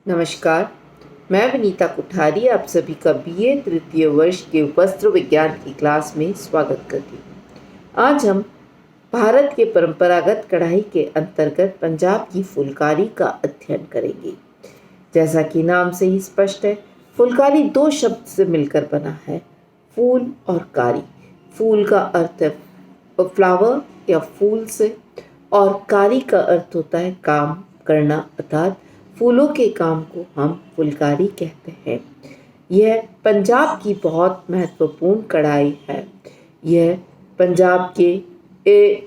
नमस्कार। मैं विनीता कुठारी आप सभी का बीए तृतीय वर्ष के वस्त्र विज्ञान की क्लास में स्वागत करती हूँ। आज हम भारत के परंपरागत कढ़ाई के अंतर्गत पंजाब की फुलकारी का अध्ययन करेंगे। जैसा कि नाम से ही स्पष्ट है, फुलकारी दो शब्द से मिलकर बना है, फूल और कारी। फूल का अर्थ है फ्लावर या फूल से, और कारी का अर्थ होता है काम करना, अर्थात फूलों के काम को हम फुलकारी कहते हैं। यह पंजाब की बहुत महत्वपूर्ण कढ़ाई है। यह पंजाब के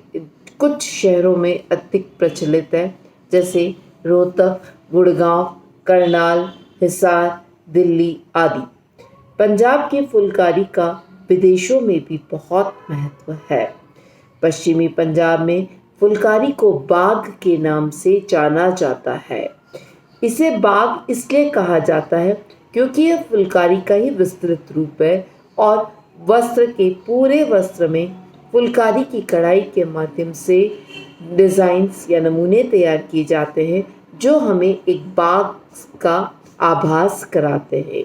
कुछ शहरों में अधिक प्रचलित है, जैसे रोहतक, गुड़गांव, करनाल, हिसार, दिल्ली आदि। पंजाब की फुलकारी का विदेशों में भी बहुत महत्व है। पश्चिमी पंजाब में फुलकारी को बाग के नाम से जाना जाता है। इसे बाग इसलिए कहा जाता है क्योंकि यह फुलकारी का ही विस्तृत रूप है और वस्त्र के पूरे वस्त्र में फुलकारी की कढ़ाई के माध्यम से डिज़ाइंस या नमूने तैयार किए जाते हैं जो हमें एक बाग का आभास कराते हैं।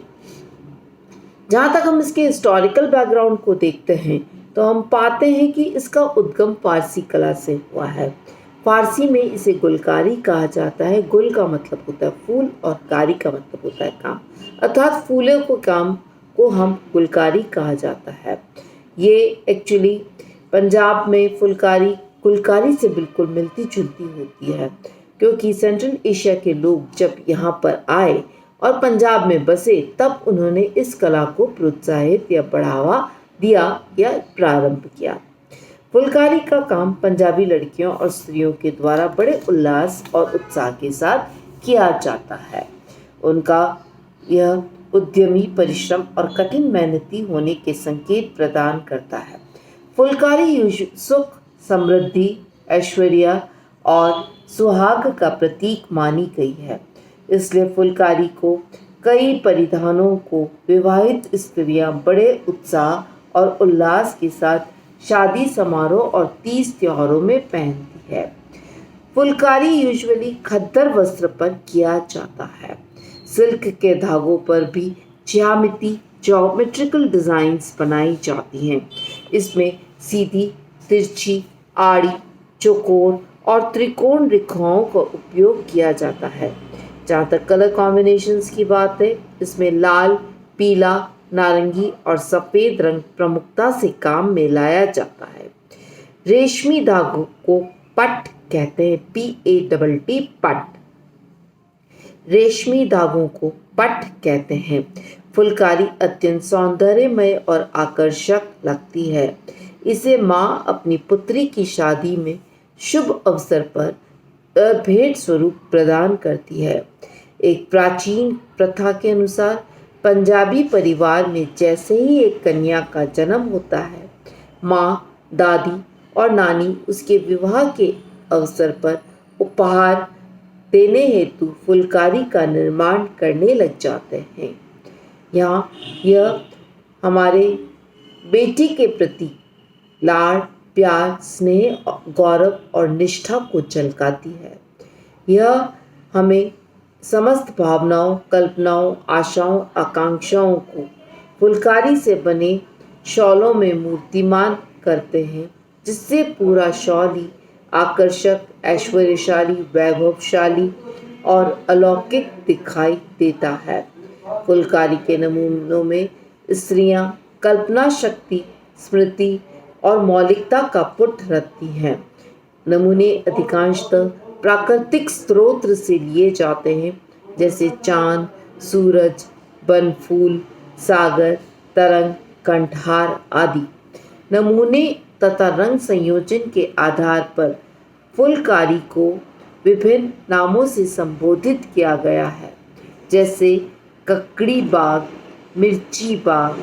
जहाँ तक हम इसके हिस्टोरिकल बैकग्राउंड को देखते हैं तो हम पाते हैं कि इसका उद्गम फारसी कला से हुआ है। फारसी में इसे गुलकारी कहा जाता है। गुल का मतलब होता है फूल और कारी का मतलब होता है काम, अर्थात फूलों को काम को हम गुलकारी कहा जाता है। ये एक्चुअली पंजाब में फुलकारी गुलकारी से बिल्कुल मिलती जुलती होती है, क्योंकि सेंट्रल एशिया के लोग जब यहाँ पर आए और पंजाब में बसे तब उन्होंने इस कला को प्रोत्साहित या बढ़ावा दिया या प्रारंभ किया। फुलकारी का काम पंजाबी लड़कियों और स्त्रियों के द्वारा बड़े उल्लास और उत्साह के साथ किया जाता है। उनका यह उद्यमी परिश्रम और कठिन मेहनती होने के संकेत प्रदान करता है। फुलकारी सुख, समृद्धि, ऐश्वर्य और सुहाग का प्रतीक मानी गई है। इसलिए फुलकारी को कई परिधानों को विवाहित स्त्रियां बड़े उत्साह और उल्लास के साथ शादी समारोह और तीज त्योहारों में पहनती है। फुलकारी यूजुअली खद्दर वस्त्र पर किया जाता है। सिल्क के धागों पर भी ज्योमेट्रिकल डिज़ाइंस बनाई जाती हैं। इसमें सीधी, तिरछी, आड़ी, चौकोर और त्रिकोण रेखाओं का उपयोग किया जाता है। जहाँ तक कलर कॉम्बिनेशंस की बात है, इसमें लाल, पीला, नारंगी और सफ़ेद रंग प्रमुखता से काम में लाया जाता है। रेशमी धागों को पट कहते हैं, PATT पट। रेशमी धागों को पट कहते हैं। फुलकारी अत्यंत सौंदर्यमय और आकर्षक लगती है। इसे माँ अपनी पुत्री की शादी में शुभ अवसर पर भेंट स्वरूप प्रदान करती है। एक प्राचीन प्रथा के अनुसार पंजाबी परिवार में जैसे ही एक कन्या का जन्म होता है, माँ, दादी और नानी उसके विवाह के अवसर पर उपहार देने हेतु फुलकारी का निर्माण करने लग जाते हैं। यहाँ यह हमारे बेटी के प्रति लाड़, प्यार, स्नेह, गौरव और निष्ठा को झलकाती है। यह हमें समस्त भावनाओं, कल्पनाओं, आशाओं, आकांक्षाओं को फुलकारी से बने शॉलों में मूर्तिमान करते हैं, जिससे पूरा शॉल ही आकर्षक, ऐश्वर्यशाली, वैभवशाली और अलौकिक दिखाई देता है। फुलकारी के नमूनों में स्त्रियां कल्पना शक्ति, स्मृति और मौलिकता का पुट रखती हैं। नमूने अधिकांशतः प्राकृतिक स्रोत से लिए जाते हैं, जैसे चांद, सूरज, बनफूल, सागर, तरंग, कंठहार आदि। नमूने तथा रंग संयोजन के आधार पर फुलकारी को विभिन्न नामों से संबोधित किया गया है, जैसे ककड़ी बाग, मिर्ची बाग,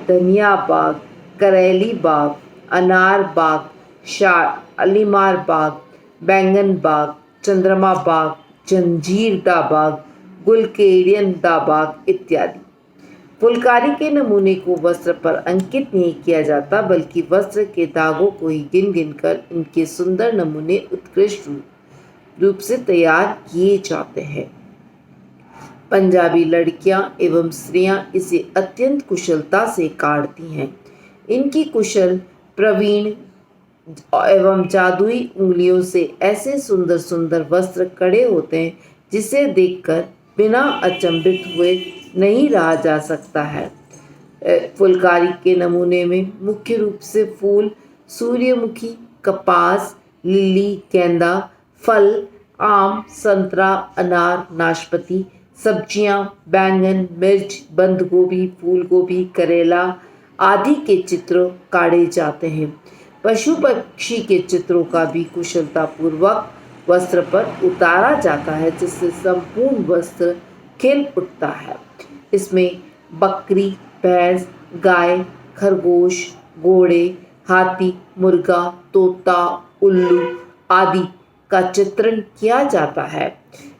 धनिया बाग, करेली बाग, अनार बाग, शालीमार बाग, बैंगन बाग, चंद्रमा बाग, जंजीर दा बाग, गुलकेरियन दा बाग इत्यादि। फुलकारी के नमूने को वस्त्र पर अंकित नहीं किया जाता, बल्कि वस्त्र के धागों को ही गिन गिन कर इनके सुंदर नमूने उत्कृष्ट रूप से तैयार किए जाते हैं। पंजाबी लड़कियां एवं स्त्रियां इसे अत्यंत कुशलता से काटती हैं। इनकी कुशल, प्रवीण एवं जादुई उंगलियों से ऐसे सुंदर सुंदर वस्त्र कड़े होते हैं जिसे देखकर बिना अचंभित हुए नहीं रहा जा सकता है। फुलकारी के नमूने में मुख्य रूप से फूल, सूर्यमुखी, कपास, लिली, गेंदा, फल, आम, संतरा, अनार, नाशपाती, सब्जियां, बैंगन, मिर्च, बंद गोभी, फूल गोभी, करेला आदि के चित्र काढ़े जाते हैं। पशु पक्षी के चित्रों का भी कुशलतापूर्वक वस्त्र पर उतारा जाता है, जिससे संपूर्ण वस्त्र खिल उठता है। इसमें बकरी, भैंस, गाय, खरगोश, घोड़े, हाथी, मुर्गा, तोता, उल्लू आदि का चित्रण किया जाता है।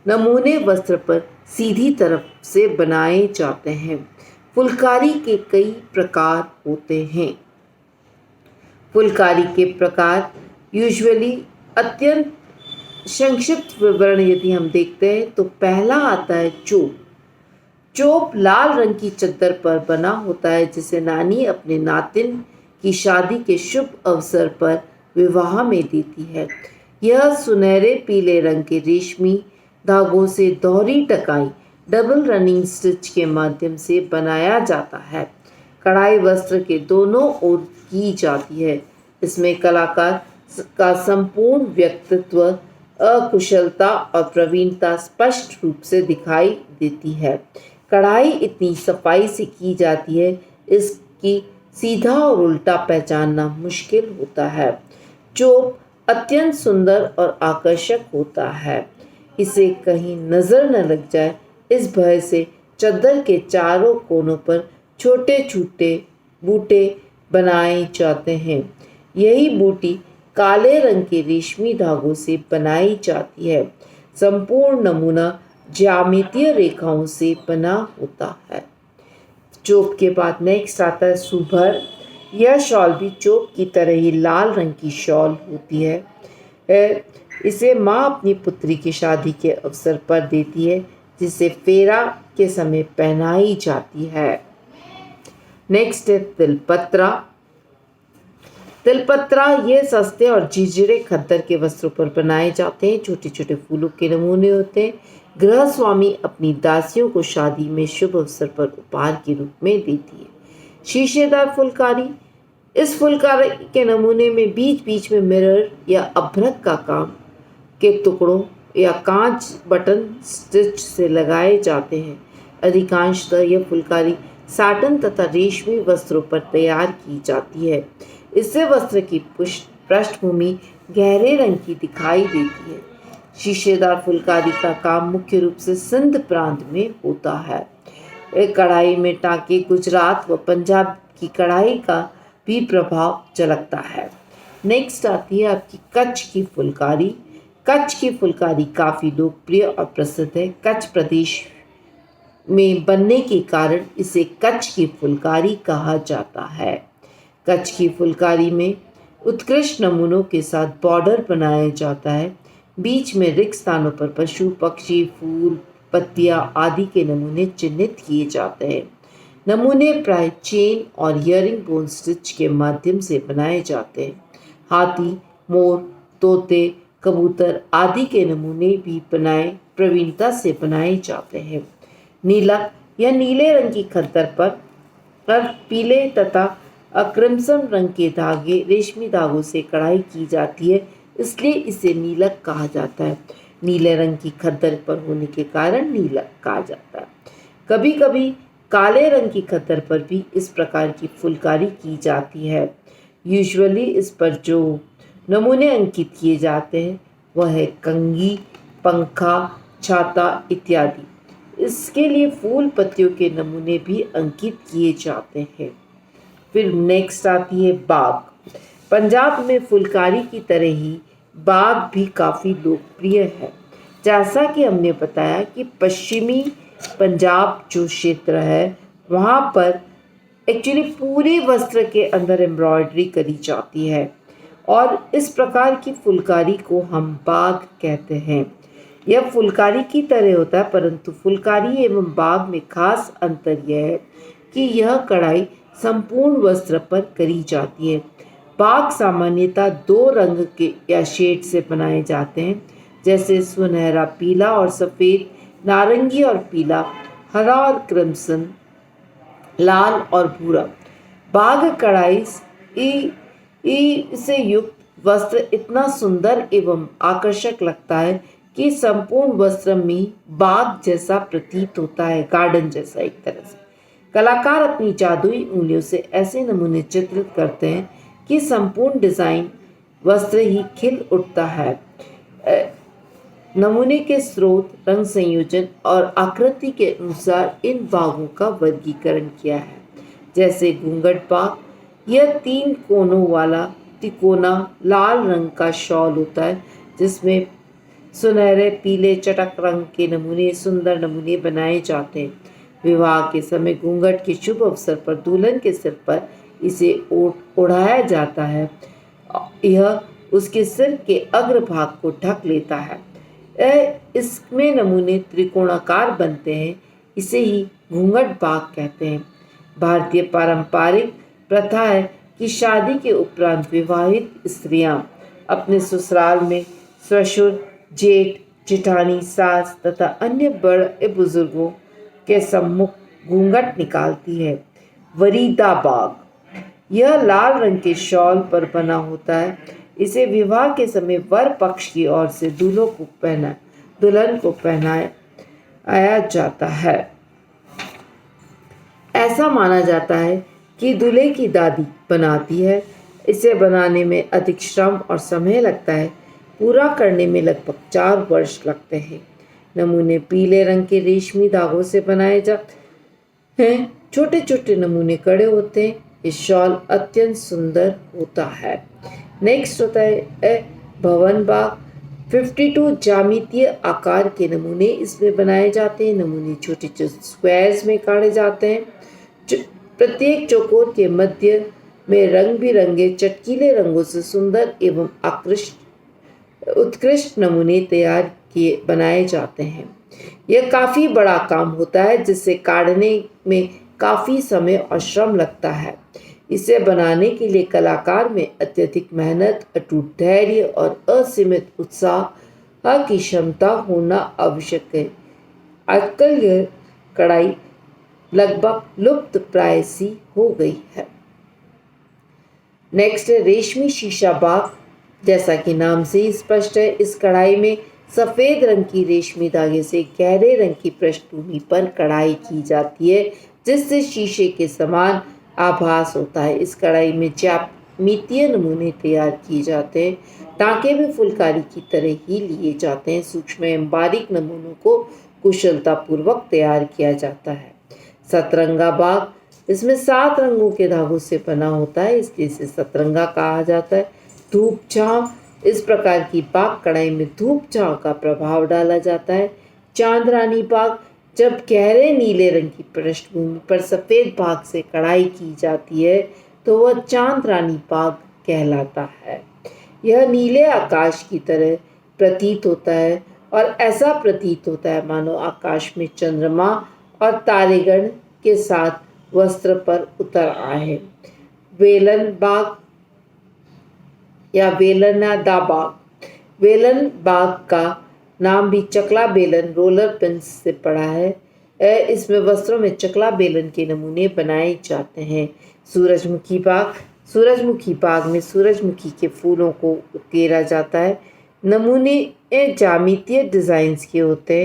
नमूने वस्त्र पर सीधी तरफ से बनाए जाते हैं। फुलकारी के कई प्रकार होते हैं। फुलकारी के प्रकार यूजुअली अत्यंत संक्षिप्त विवरण यदि हम देखते हैं तो पहला आता है चोप। चोप लाल रंग की चद्दर पर बना होता है, जिसे नानी अपने नातिन की शादी के शुभ अवसर पर विवाह में देती है। यह सुनहरे पीले रंग के रेशमी धागों से दोहरी टकाई डबल रनिंग स्टिच के माध्यम से बनाया जाता है। कढ़ाई वस्त्र के दोनों ओर की जाती है। इसमें कलाकार का संपूर्ण व्यक्तित्व, अकुशलता और प्रवीणता स्पष्ट रूप से दिखाई देती है। कढ़ाई इतनी सफाई से की जाती है, इसकी सीधा और उल्टा पहचानना मुश्किल होता है। चोप अत्यंत सुंदर और आकर्षक होता है। इसे कहीं नजर न लग जाए, इस भय से चद्दर के चारों कोनों पर छोटे छोटे बूटे बनाए जाते हैं। यही बूटी काले रंग के रेशमी धागों से बनाई जाती है। संपूर्ण नमूना ज्यामितीय रेखाओं से बना होता है। चोप के बाद नेक्स्ट आता है सुभर। यह शॉल भी चोप की तरह ही लाल रंग की शॉल होती है। इसे माँ अपनी पुत्री की शादी के अवसर पर देती है, जिसे फेरा के समय पहनाई जाती है। नेक्स्ट है तिलपत्रा। तिलपत्रा ये सस्ते और झिझिरे खद्दर के वस्त्रों पर बनाए जाते हैं। छोटे छोटे फूलों के नमूने होते हैं। गृह स्वामी अपनी दासियों को शादी में शुभ अवसर पर उपहार के रूप में देती है। शीशेदार फुलकारी। इस फुलकारी के नमूने में बीच बीच में मिरर या अभ्रक का काम के टुकड़ों या कांच बटन स्टिच से लगाए जाते हैं। अधिकांशतः यह फुलकारी साटन तथा रेशमी वस्त्रों पर तैयार की जाती है। इससे वस्त्र की पृष्ठभूमि गहरे रंग की दिखाई देती है। शीशेदार फुलकारी का काम मुख्य रूप से सिंध प्रांत में होता है। कढ़ाई में टाँके गुजरात व पंजाब की कढ़ाई का भी प्रभाव झलकता है। नेक्स्ट आती है आपकी कच्छ की फुलकारी। कच्छ की फुलकारी काफ़ी लोकप्रिय और प्रसिद्ध है। कच्छ प्रदेश में बनने के कारण इसे कच्छ की फुलकारी कहा जाता है। कच्छ की फुलकारी में उत्कृष्ट नमूनों के साथ बॉर्डर बनाया जाता है। बीच में रिक्त स्थानों पर पशु, पक्षी, फूल, पत्तियां आदि के नमूने चिन्हित किए जाते हैं। नमूने प्राय चेन और इयरिंग बोन स्टिच के माध्यम से बनाए जाते हैं। हाथी, मोर, तोते, कबूतर आदि के नमूने भी प्रवीणता से बनाए जाते हैं। नीलक या नीले रंग की खद्दर पर पीले तथा क्रिम्सन रंग के धागे रेशमी धागों से कढ़ाई की जाती है, इसलिए इसे नीलक कहा जाता है। नीले रंग की खद्दर पर होने के कारण नीलक कहा जाता है। कभी कभी काले रंग की खद्दर पर भी इस प्रकार की फुलकारी की जाती है। यूजुअली इस पर जो नमूने अंकित किए जाते हैं वह है कंघी, पंखा, छाता इत्यादि। इसके लिए फूल पत्तियों के नमूने भी अंकित किए जाते हैं। फिर नेक्स्ट आती है बाग। पंजाब में फुलकारी की तरह ही बाग भी काफ़ी लोकप्रिय है। जैसा कि हमने बताया कि पश्चिमी पंजाब जो क्षेत्र है वहाँ पर एक्चुअली पूरे वस्त्र के अंदर एम्ब्रॉयडरी करी जाती है और इस प्रकार की फुलकारी को हम बाग कहते हैं। यह फुलकारी की तरह होता है, परंतु फुलकारी एवं बाग में खास अंतर यह है कि यह कढ़ाई संपूर्ण वस्त्र पर करी जाती है। बाग सामान्यतः दो रंग के या शेड से बनाए जाते हैं, जैसे सुनहरा पीला और सफ़ेद, नारंगी और पीला, हरा और क्रिम्सन, लाल और भूरा। बाग कढ़ाई से युक्त वस्त्र इतना सुंदर एवं आकर्षक लगता है कि संपूर्ण वस्त्र में बाग जैसा प्रतीत होता है, गार्डन जैसा एक तरह से। कलाकार अपनी जादुई उंगलियों से ऐसे नमूने चित्रित करते हैं कि संपूर्ण डिजाइन वस्त्र ही खिल उठता है। नमूने के स्रोत, रंग संयोजन और आकृति के अनुसार इन बागों का वर्गीकरण किया है। जैसे घूंघट बाग, यह 3 कोनों वाला तिकोना लाल रंग का शॉल होता है, जिसमें सुनहरे पीले चटक रंग के सुंदर नमूने बनाए जाते हैं। विवाह के समय घूंघट के शुभ अवसर पर दुल्हन के सिर पर इसे ओढ़ाया जाता है। यह उसके सिर के अग्रभाग को ढक लेता है। इसमें नमूने त्रिकोणाकार बनते हैं, इसे ही घूंघट बाग कहते हैं। भारतीय पारंपरिक प्रथा है कि शादी के उपरांत विवाहित स्त्रियां अपने ससुराल में ससुर, जेठ, जेठानी, सास तथा अन्य बड़े बुजुर्गों के सम्मुख घूंघट निकालती है। वरीदा बाग, यह लाल रंग के शॉल पर बना होता है। इसे विवाह के समय वर पक्ष की ओर से दुल्हन को पहनाया जाता है। ऐसा माना जाता है कि दूल्हे की दादी बनाती है। इसे बनाने में अधिक श्रम और समय लगता है। पूरा करने में लगभग 4 वर्ष लगते हैं। नमूने पीले रंग के रेशमी धागों से बनाए जाते हैं। छोटे छोटे नमूने कड़े होते हैं। ये शॉल अत्यंत सुंदर होता है। नेक्स्ट होता है भवन बाग। 52 ज्यामितीय आकार के नमूने इसमें बनाए जाते हैं। नमूने छोटे छोटे स्क्वायर्स में काटे जाते हैं। प्रत्येक चौकोर के मध्य में रंग बिरंगे चटकीले रंगों से सुंदर एवं उत्कृष्ट नमूने तैयार किए बनाए जाते हैं। यह काफ़ी बड़ा काम होता है, जिससे काटने में काफ़ी समय और श्रम लगता है। इसे बनाने के लिए कलाकार में अत्यधिक मेहनत, अटूट धैर्य और असीमित उत्साह की क्षमता होना आवश्यक है। आजकल यह कढ़ाई लगभग लुप्त प्राय सी हो गई है। नेक्स्ट है रेशमी शीशा बाग। जैसा कि नाम से ही स्पष्ट है, इस कढ़ाई में सफ़ेद रंग की रेशमी धागे से गहरे रंग की पृष्ठभूमि पर कढ़ाई की जाती है, जिससे शीशे के समान आभास होता है। इस कढ़ाई में ज्यामितीय नमूने तैयार किए जाते हैं। टाँके भी फुलकारी की तरह ही लिए जाते हैं। सूक्ष्म एवं बारीक नमूनों को कुशलतापूर्वक तैयार किया जाता है। सतरंगा बाग, इसमें 7 रंगों के धागों से बना होता है, इसलिए इसे सतरंगा कहा जाता है। धूप छांव, इस प्रकार की बाग कढ़ाई में धूप छांव का प्रभाव डाला जाता है। चांदरानी बाग, जब गहरे नीले रंग की पृष्ठभूमि पर सफ़ेद बाग से कढ़ाई की जाती है तो वह चांदरानी बाग कहलाता है। यह नीले आकाश की तरह प्रतीत होता है और ऐसा प्रतीत होता है मानो आकाश में चंद्रमा और तारेगण के साथ वस्त्र पर उतर आए हैं। वेलन बाग या वेलनादा बाग, वेलन बाग का नाम भी चकला बेलन रोलर पिंस से पड़ा है। इसमें वस्त्रों में चकला बेलन के नमूने बनाए जाते हैं। सूरजमुखी बाग, सूरजमुखी बाग में सूरजमुखी के फूलों को उकेरा जाता है। नमूने ज्यामितीय डिज़ाइंस के होते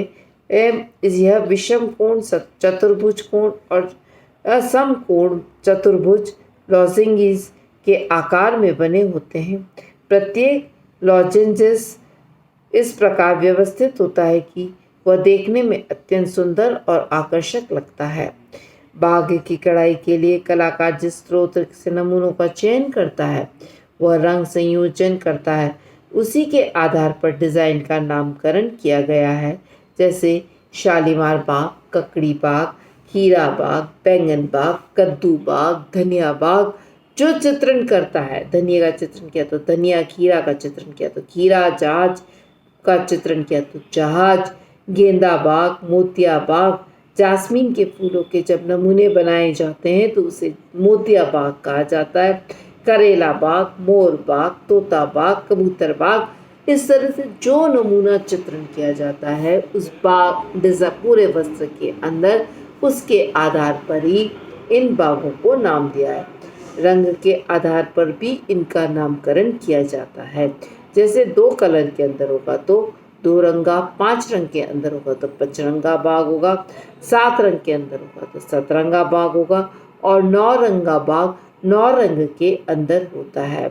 हैं। यह विषम कोण, चतुर्भुज कोण और समकोण चतुर्भुज लॉजेंजेस के आकार में बने होते हैं। प्रत्येक लॉजेंजेस इस प्रकार व्यवस्थित होता है कि वह देखने में अत्यंत सुंदर और आकर्षक लगता है। बाग की कढ़ाई के लिए कलाकार जिस स्रोत से नमूनों का चयन करता है, वह रंग संयोजन करता है। उसी के आधार पर डिज़ाइन का नामकरण किया गया है, जैसे शालीमार बाग, ककड़ी बाग, खीरा बाग, बैंगन बाग, कद्दू बाग, धनिया बाग। जो चित्रण करता है, धनिया का चित्रण किया तो धनिया, खीरा का चित्रण किया तो खीरा, जहाज का चित्रण किया तो जहाज, गेंदा बाग, मोतिया बाग, जास्मीन के फूलों के जब नमूने बनाए जाते हैं तो उसे मोतिया बाग कहा जाता है। करेला बाग, मोर बाग, तोता बाग, कबूतर बाग, इस तरह से जो नमूना चित्रण किया जाता है उस बाग पूरे वस्त्र के अंदर, उसके आधार पर ही इन बागों को नाम दिया है। रंग के आधार पर भी इनका नामकरण किया जाता है। जैसे 2 कलर के अंदर होगा तो 2 रंगा, 5 रंग के अंदर होगा तो 5 रंगा बाग होगा, 7 रंग के अंदर होगा तो 7 रंगा बाग होगा, और 9 रंगा बाग 9 रंग के अंदर होता है।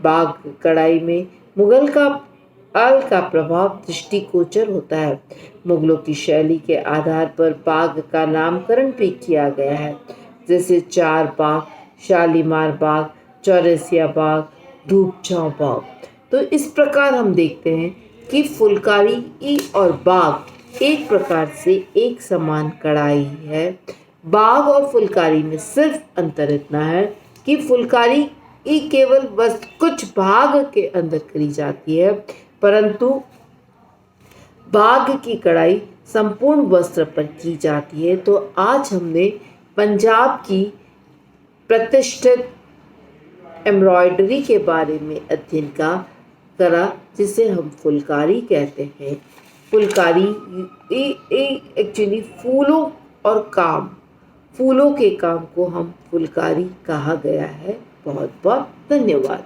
बाग कढ़ाई में मुगल का प्रभाव दृष्टिगोचर होता है। मुगलों की शैली के आधार पर बाग का नामकरण भी किया गया है, जैसे चार बाग, शालीमार बाग, चौरसिया बाग, धूप छांव बाग। तो इस प्रकार हम देखते हैं कि फुलकारी और बाग एक प्रकार से एक समान कढ़ाई है। बाग और फुलकारी में सिर्फ अंतर इतना है कि फुलकारी केवल बस कुछ भाग के अंदर करी जाती है, परंतु बाग की कढ़ाई संपूर्ण वस्त्र पर की जाती है। तो आज हमने पंजाब की प्रतिष्ठित एम्ब्रॉयडरी के बारे में अध्ययन करा, जिसे हम फुलकारी कहते हैं। फुलकारी एक्चुअली फूलों के काम को हम फुलकारी कहा गया है। बहुत बहुत धन्यवाद।